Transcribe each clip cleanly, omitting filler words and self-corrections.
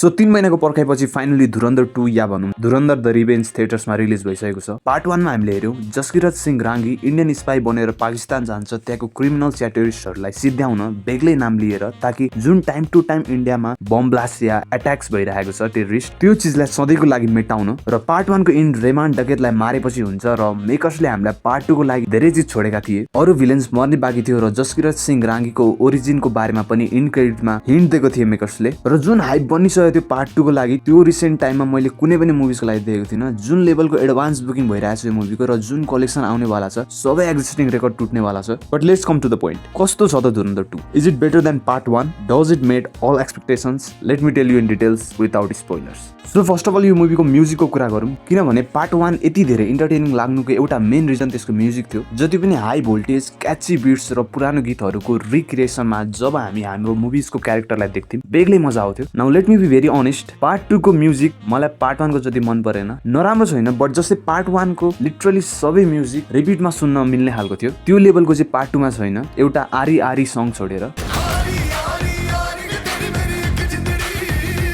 So 3 महिनाको पर्खाइपछि finally धुरन्धर 2 या भनौँ धुरन्धर the revenge थिएटर्समा release भइसकेको छ। पार्ट 1 मा हामीले हेर्यौं जसकिरत सिंह राङ्गी इन्डियन स्पाई बनेर पाकिस्तान जान्छ त्यहाँको क्रिमिनल्स या टेरोरिस्टहरूलाई सिध्याउन बेग्लै नाम लिएर, ताकि जुन टाइम टु टाइम इन्डियामा बम ब्लास्ट या अट्याक्स भइरहेको छ टेरोरिस्ट, त्यो चिजलाई सधैँको लागि मेटाउन। र पार्ट 1 को इन्ड रेमान डकेतलाई मारेपछि हुन्छ र मेकर्सले हामीलाई पार्ट 2 को लागि धेरै चिज छोडेका थिए। अरु भिलेन्स मर्ने बाँकी थियो र जसकिरत सिंह राङ्गीको ओरिजिनको बारेमा पनि इन्ड क्रेडिटमा हिन्ट दिएको थिए मेकर्सले। र जुन हाइप बनिसक्यो त्यो पार्ट 2 को लागि, त्यो रिसेन्ट टाइममा मैले कुनै पनि मुभिजको लागि देखेको थिइनँ। जुन लेभलको एडभान्स बुकिङ भइरहेको छ यो मुभीको र जुन कलेक्सन आउने वाला छ, सबै एक्जिस्टिङ रेकर्ड टुट्ने वाला छ। But let's come to the point, कस्तो छ त Dhurandhar 2? Is it better than part 1? Does it made all expectations? Let me tell you in details without spoilers. So first of all यो मुभीको म्युजिकको कुरा गरौँ, किनभने पार्ट 1 यति धेरै इन्टरटेनिङ लाग्नुको एउटा मेन रिजन त्यसको म्युजिक थियो। जति पनि हाई भोल्टेज क्याची बिट्स र पुरानो गीतहरूको रिक्रिएसनमा जब हामी हाम्रो मुभिजको क्यारेक्टरलाई देख्थ्यौँ, बेग्लै मजा आउँथ्यो। Now let me be very honest, part 2 को म्युजिक मलाई पार्ट 1 को जति मन परेन। नराम्रो छैन, बट जस्तै पार्ट 1 को लिटरली सबै म्युजिक रिपिटमा सुन्न मिल्ने खालको थियो, त्यो लेभलको चाहिँ पार्ट 2 मा छैन। एउटा आरी आरी सङ छोडेर।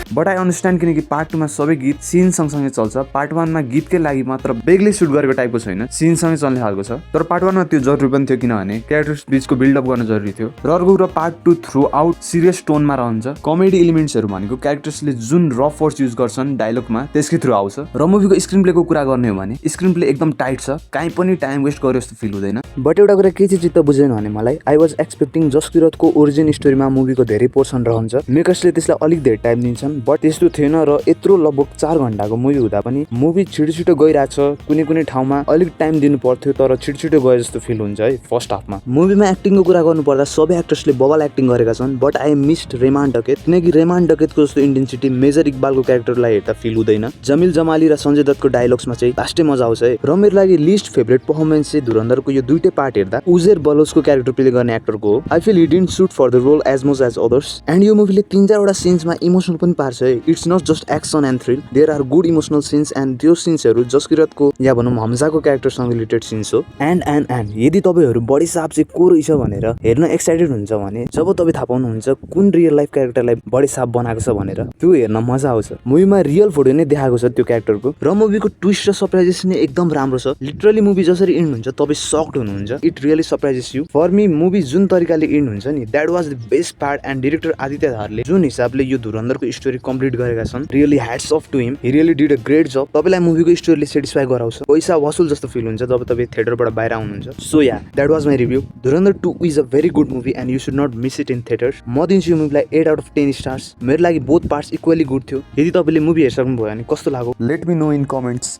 बट आई अन्डरस्ट्यान्ड, किनकि पार्ट 2 मा सबै गीत सिन सँगसँगै चल्छ। पार्ट 1 मा गीतकै लागि मात्र बेग्लै सुट गरेको टाइपको छैन, सिन सँगै चल्ने खालको छ। तर पार्ट 1 मा त्यो जरुरी पनि थियो, किनभने क्यारेक्टर्स बीचको बिल्डअप गर्न जरुरी थियो। र अर्को कुरा, पार्ट 2 थ्रु आउट सिरियस टोनमा रहन्छ। कमेडी एलिमेन्ट्सहरू भनेको क्यारेक्टर्सले जुन रफ वर्ड्स युज गर्छन् डायलगमा, त्यसकै थ्रु आउँछ। र मुभीको स्क्रिन प्लेको कुरा गर्ने हो भने स्क्रिन प्ले एकदम टाइट छ, कहीँ पनि टाइम वेस्ट गर्यो जस्तो फिल हुँदैन। बट एउटा कुरा के चाहिँ चित्त बुझेन भने मलाई, आई वाज एक्सपेक्टिङ जसकिरतको ओरिजिन स्टोरीमा मुभीको धेरै पोर्सन रहन्छ, मेकर्सले त्यसलाई अलिक धेरै टाइम दिन्छन्। बट त्यस्तो थिएन र यत्रो लगभग 4 घण्टाको मुभी हुँदा पनि मुभी छिटो गइरहेछ। कुनै कुनै ठाउँमा अलिक टाइम दिनु पर्थ्यो, तर छिटो गए जस्तो फिल हुन्छ है फर्स्ट हाफमा। मुभीमा एक्टिङको कुरा गर्नु पर्दा सबै एक्टर्सले बवाल एक्टिङ गरेका छन्। बट आई मिस्ड रेमान डकेत, किनकि रेमान डकेतको जस्तो इन्टेन्सिटी मेजर इक्बालको क्यारेक्टरलाई हेर्दा फिल हुँदैन। जमिल जमाली र सञ्जय दत्तको डायलग्समा चाहिँ लास्टै मजा आउँछ है। र मेरो लागि लिस्ट फेभरेट पर्फर्मेन्स चाहिँ धुरन्धरको यो दुईटै पार्ट हेर्दा उजेर बलोचको क्यारेक्टर प्ले गर्ने एक्टरको हो। I feel he didn't suit for the role as much as others. And यो मुभीले 3-4 वटा सिन्समा इमोसन पनि पार्छ है। It's not just action and thrill, there are good emotional scenes and त्यो सिन्सहरू जसकिरतको या भनौँ हमजाको क्यारेक्टरसँग रिलेटेड सिन्स हो। एन्ड यदि तपाईँहरू बडी साहब चाहिँ को रहेछ भनेर हेर्न एक्साइटेड हुन्छ भने जब तपाईँ थाहा पाउनुहुन्छ कुन रियल लाइफ क्यारेक्टरलाई बडी साहब बनाएको छ भनेर, त्यो हेर्न मजा आउँछ। मुभीमा रियल फोटो नै देखाएको छ त्यो क्यारेक्टरको। र मुभीको ट्विस्ट र सरप्राइजेस नै एकदम राम्रो छ। लिटरली मुभी जसरी इन्ड हुन्छ तपाईँ सक्ड हुनुहुन्छ। It really surprises you. For me movie जुन तरिकाले इन्ड हुन्छ नि, that was the best part. And director Aditya धारले जुन हिसाबले यो धुरन्धरको स्टोरी कम्प्लिट गरेका छन्, really hats off to him. He really did a great job. तपाईलाई मुभीको स्टोरीले सेटिस्फाई गराउँछ, पैसा वसुल जस्तो फिल हुन्छ जब तपाईँ थिएटरबाट बाहिर आउनुहुन्छ। So yeah, that was my review. Dhurandhar 2 is a very good movie and you should not miss it in theatres. म दिन्छु यो मुभीलाई 8 आउट अफ 10 स्टार्स। मेरो लागि बोथ पार्ट्स इक्वली गुड थियो। यदि तपाईँले मुभी हेरिसक्नु भयो भने कस्तो लाग्यो, let me know in comments.